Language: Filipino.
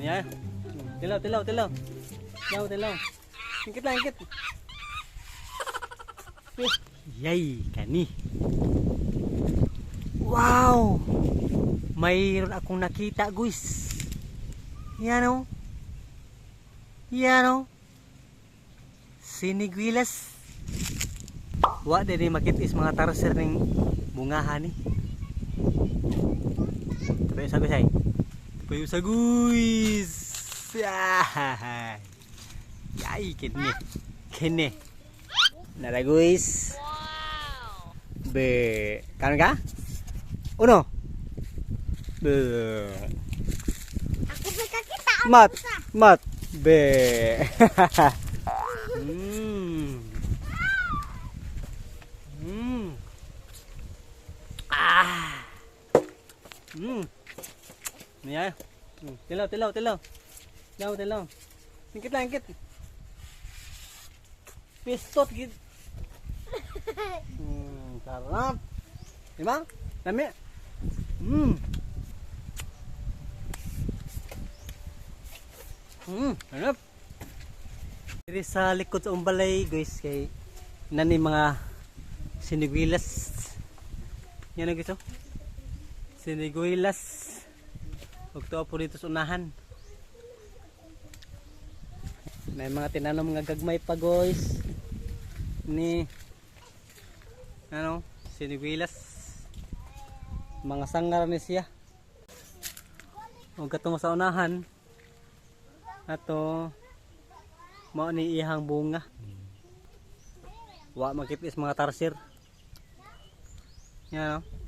Yan. Tilaw, tilaw, tilaw. Tilaw, tilaw. Ingkit lang, ingkit. Yay, kani. Wow! Mayroon akong nakita, guys. Yan o. Yan o. Siniguilas. Wa din makitis mga tarser ng bungahan ni. Tabi sa guys ay. Payo sa guys. Yay, kini. Kini. Nara guys. Be, kan ka? Uno. Be. Aku kita. Mat, mat. Be. Niya. Tilaw, tilaw, tilaw. Tilaw, tilaw. Ingkit lang, ingkit. Pistot gid. Sarap. Diba? Dami. Sarap. Diri sa likod sa umbalay, guys, kay nani mga siniguilas. Yan ang gusto. Siniguilas. Huwag to po dito sa unahan. May mga tinanong mga gagmay pa, guys. Ni ano, siniguilas. Mga sangar ni siya. Huwag ka sa unahan. Ato mao ni ihang bunga. Wa makipis mga tarsir. Yan o.